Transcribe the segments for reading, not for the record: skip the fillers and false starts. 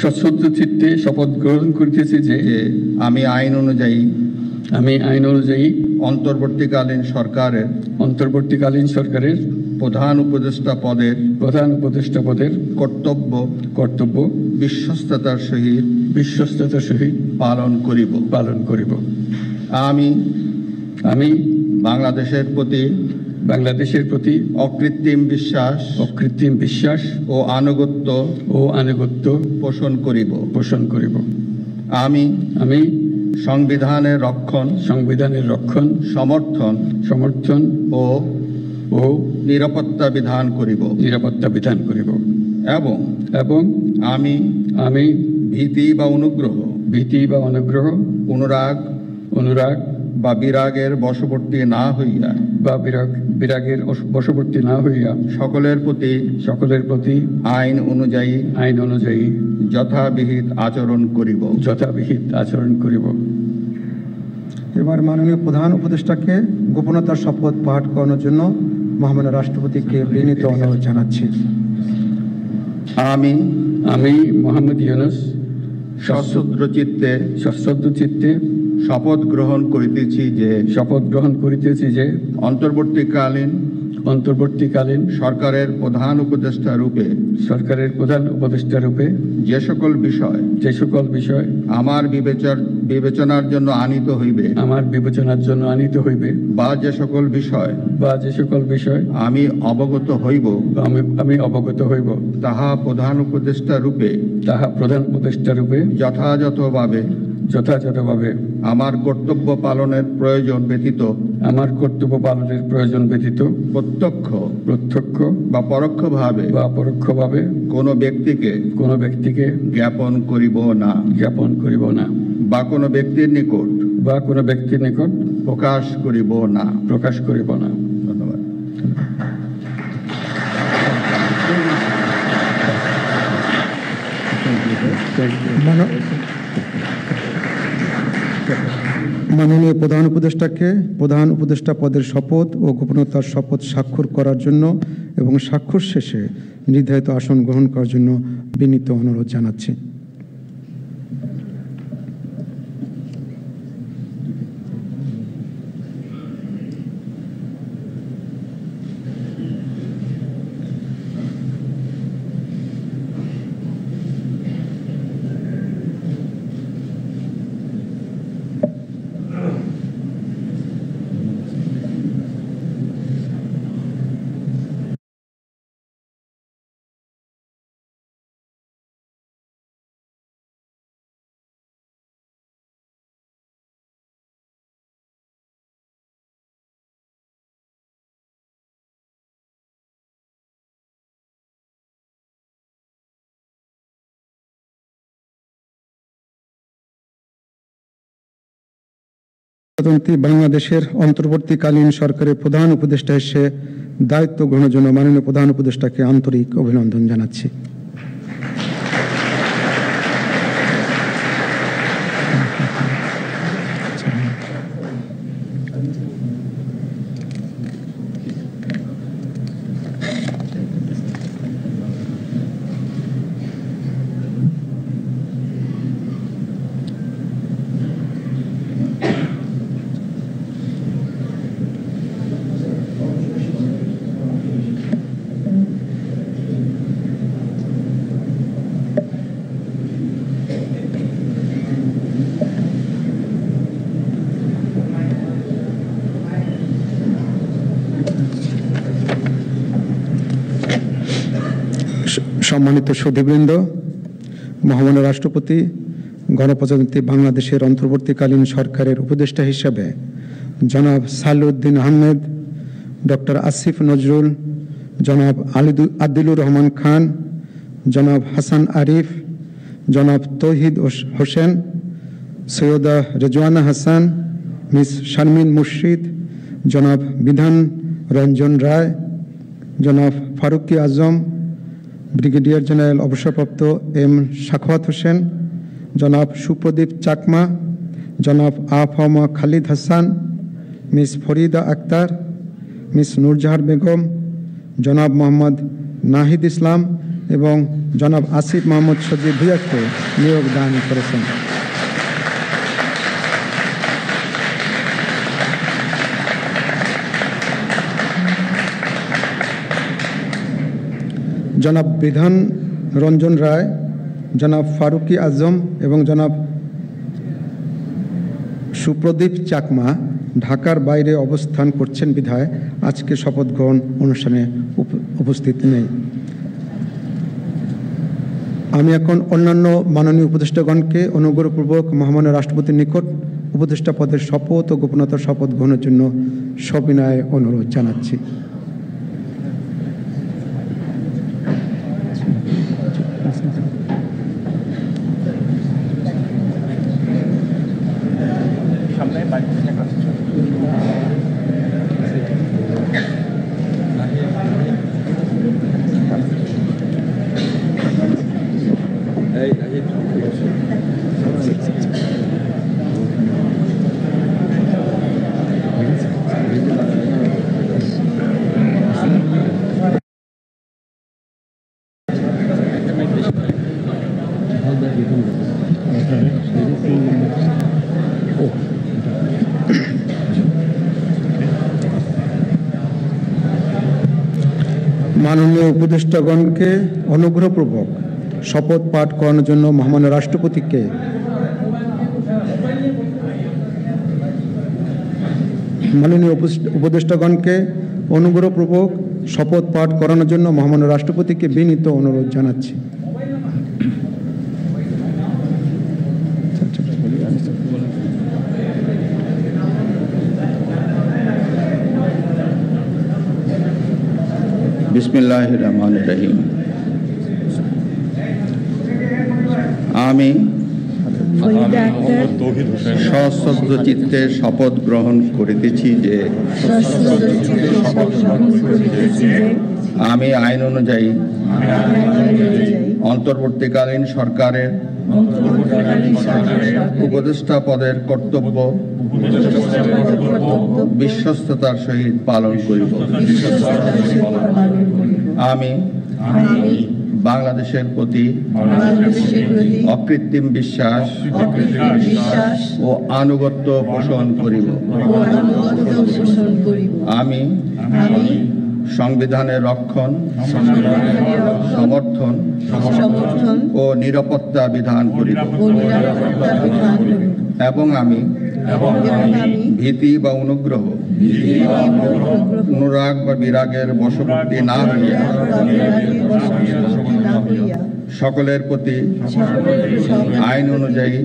সশ্রদ্ধ চিত্তে শপথ গ্রহণ করিতেছি যে আমি আইন অনুযায়ী অন্তর্বর্তীকালীন সরকারের প্রধান উপদেষ্টা পদের কর্তব্য বিশ্বস্ততার সহিত পালন করিব। আমি বাংলাদেশের প্রতি অকৃত্রিম বিশ্বাস ও আনুগত্য পোষণ করিব। আমি সংবিধানের রক্ষণ সমর্থন ও নিরাপত্তা বিধান করিব এবং আমি ভীতি বা অনুগ্রহ অনুরাগ বা বিরাগের বশবর্তী না হইয়া সকলের প্রতি আইন অনুযায়ী যথাবিহিত আচরণ করিব। এবার মাননীয় প্রধান উপদেষ্টাকে গোপনতার শপথ পাঠ করানোর জন্য মহামান্য রাষ্ট্রপতিকে বিনীত অনুরোধ জানাচ্ছি। আমি মোহাম্মদ ইউনূস সশ্রদ্ধ চিত্তে শপথ গ্রহণ করিতেছি যে অন্তর্বর্তীকালীন সরকারের প্রধান উপদেষ্টা রূপে যে সকল বিষয় আমার বিবেচনার জন্য আনিত হইবে বা যে সকল বিষয় আমি অবগত হইব তাহা প্রধান উপদেষ্টা রূপে যথাযথভাবে আমার কর্তব্য পালনের প্রয়োজন ব্যতীত প্রত্যক্ষ বা পরোক্ষভাবে কোনো ব্যক্তিকে জ্ঞাপন করিব না বা কোনো ব্যক্তির নিকট প্রকাশ করিব না। ধন্যবাদ। মাননীয় প্রধান উপদেষ্টাকে প্রধান উপদেষ্টা পদের শপথ ও গোপনতার শপথ স্বাক্ষর করার জন্য এবং স্বাক্ষর শেষে নির্ধারিত আসন গ্রহণ করার জন্য বিনীত অনুরোধ জানাচ্ছি। বাংলাদেশের অন্তর্বর্তীকালীন সরকারের প্রধান উপদেষ্টা হিসেবে দায়িত্ব গ্রহণের জন্য মাননীয় প্রধান উপদেষ্টাকে আন্তরিক অভিনন্দন জানাচ্ছি। সম্মানিত সুধীবৃন্দ, মহামান্য রাষ্ট্রপতি গণপ্রজাতন্ত্রী বাংলাদেশের অন্তর্বর্তীকালীন সরকারের উপদেষ্টা হিসেবে জনাব সালেউদ্দিন আহমেদ, ডক্টর আসিফ নজরুল, জনাব আদিলুর রহমান খান, জনাব হাসান আরিফ, জনাব তৌহিদ হোসেন, সৈয়দা রেজওয়ানা হাসান, মিস শারমিন মুর্শিদ, জনাব বিধান রঞ্জন রায়, জনাব ফারুকি আজম, ব্রিগেডিয়ার জেনারেল অবসরপ্রাপ্ত এম সাখাওয়াত হোসেন, জনাব সুপ্রদীপ চাকমা, জনাব আফামা খালিদ হাসান, মিস ফরিদা আক্তার, মিস নূরজাহার বেগম, জনাব মোহাম্মদ নাহিদ ইসলাম এবং জনাব আসিফ মোহাম্মদ সজিব ভুঁইয়াকে নিয়োগ দান করেছেন। জনাব বিধান রঞ্জন রায়, জনাব ফারুকি আজম এবং জনাব সুপ্রদীপ চাকমা ঢাকার বাইরে অবস্থান করছেন বিধায় আজকে শপথ গ্রহণ অনুষ্ঠানে উপস্থিত নেই। আমি এখন অন্যান্য মাননীয় উপদেষ্টাগণকে অনুগ্রহপূর্বক মহামান্য রাষ্ট্রপতির নিকট উপদেষ্টা পদের শপথ ও গোপনতার শপথ গ্রহণের জন্য সবিনয়ে অনুরোধ জানাচ্ছি। মাননীয় উপদেষ্টাগণকে অনুগ্রহপূর্বক শপথ পাঠ করানোর জন্য মহামান্য রাষ্ট্রপতিকে মাননীয় উপদেষ্টাগণকে অনুগ্রহপূর্বক শপথ পাঠ করানোর জন্য মহামান্য রাষ্ট্রপতিকে বিনীত অনুরোধ জানাচ্ছি। বিসমিল্লাহির রহমানির রহিম। আমি সশ্রদ্ধ চিত্তে শপথ গ্রহণ করিতেছি যে আমি আইন অনুযায়ী অন্তর্বর্তীকালীন সরকারের উপদেষ্টা পদের কর্তব্য বিশ্বস্ততার সহিত পালন করিব। আমি বাংলাদেশের প্রতি অকৃত্রিম বিশ্বাস ও আনুগত্য পোষণ করিব। আমি সংবিধানের রক্ষণ, সমর্থন ও নিরাপত্তা বিধান করিব এবং আমি ভীতি বা অনুগ্রহ, অনুরাগ বা বিরাগের বশবর্তী না হইয়া সকলের প্রতি আইন অনুযায়ী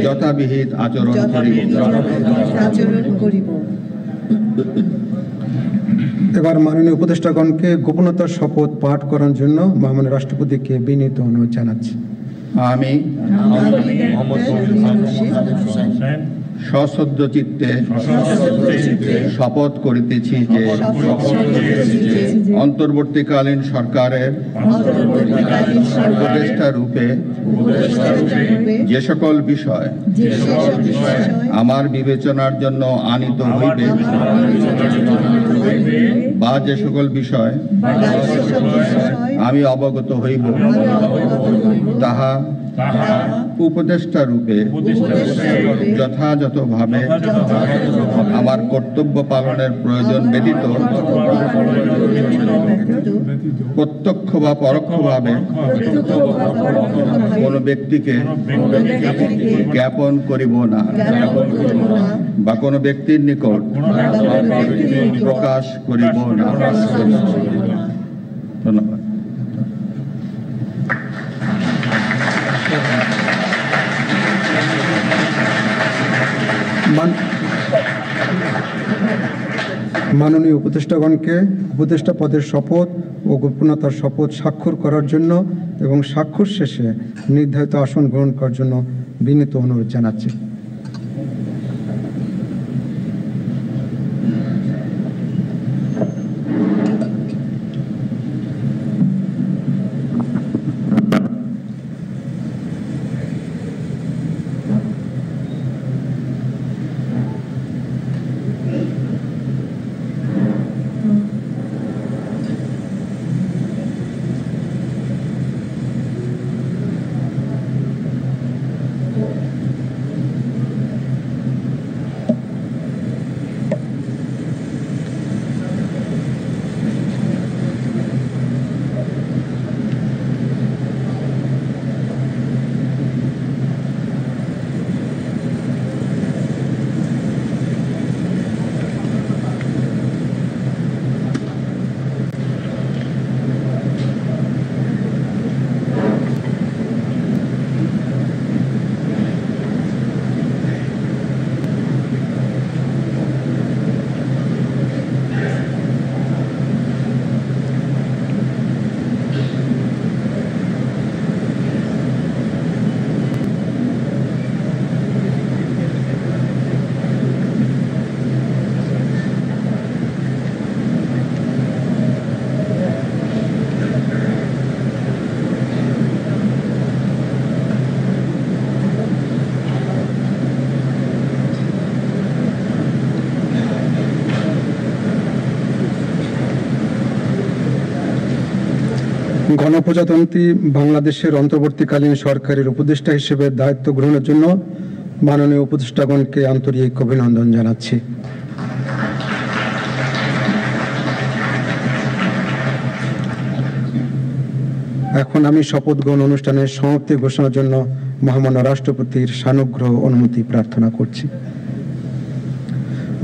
যথাবিহিত আচরণ করিব। এবার মাননীয় উপদেষ্টাগণকে গোপনতার শপথ পাঠ করার জন্য মহামান্য রাষ্ট্রপতিকে বিনীত অনুরোধ জানাচ্ছি। আমি সশ্রদ্ধ চিত্তে শপথ করিতেছি যে অন্তর্বর্তীকালীন সরকারের উপদেষ্টা রূপে যে সকল বিষয় আমার বিবেচনার জন্য আনিত হইবে বা যে সকল বিষয় আমি অবগত হইব তাহা উপদেষ্টা রূপে যথাযথভাবে আমার কর্তব্য পালনের প্রয়োজন ব্যতীত প্রত্যক্ষ বা পরোক্ষভাবে কোনো ব্যক্তিকে জ্ঞাপন করিব না বা কোনো ব্যক্তির নিকট প্রকাশ করিব না। ধন্যবাদ। মাননীয় উপদেষ্টাগণকে উপদেষ্টা পদের শপথ ও গোপনতার শপথ স্বাক্ষর করার জন্য এবং স্বাক্ষর শেষে নির্ধারিত আসন গ্রহণ করার জন্য বিনীত অনুরোধ জানাচ্ছি। গণপ্রজাতন্ত্রী বাংলাদেশের অন্তর্বর্তীকালীন সরকারের উপদেষ্টা হিসেবে দায়িত্ব গ্রহণের জন্য মাননীয় উপদেষ্টাগণকে আন্তরিক অভিনন্দন জানাচ্ছি। এখন আমি শপথ গ্রহণ অনুষ্ঠানের সমাপ্তি ঘোষণার জন্য মহামান্য রাষ্ট্রপতির সানুগ্রহ অনুমতি প্রার্থনা করছি।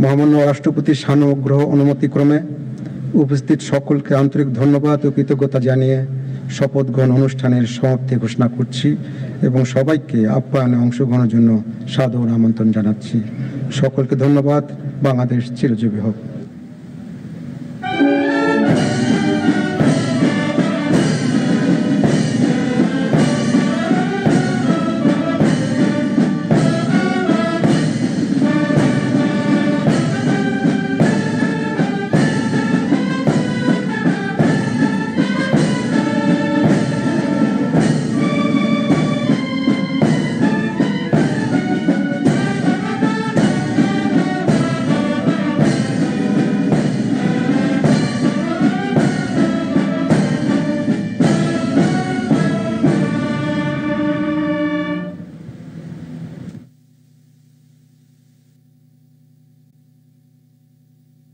মহামান্য রাষ্ট্রপতির সানুগ্রহ অনুমতিক্রমে উপস্থিত সকলকে আন্তরিক ধন্যবাদ ও কৃতজ্ঞতা জানিয়ে শপথ গ্রহণ অনুষ্ঠানের সমাপ্তি ঘোষণা করছি এবং সবাইকে আপ্যায়নে অংশগ্রহণের জন্য সাদর আমন্ত্রণ জানাচ্ছি। সকলকে ধন্যবাদ। বাংলাদেশ চিরজীবী হোক।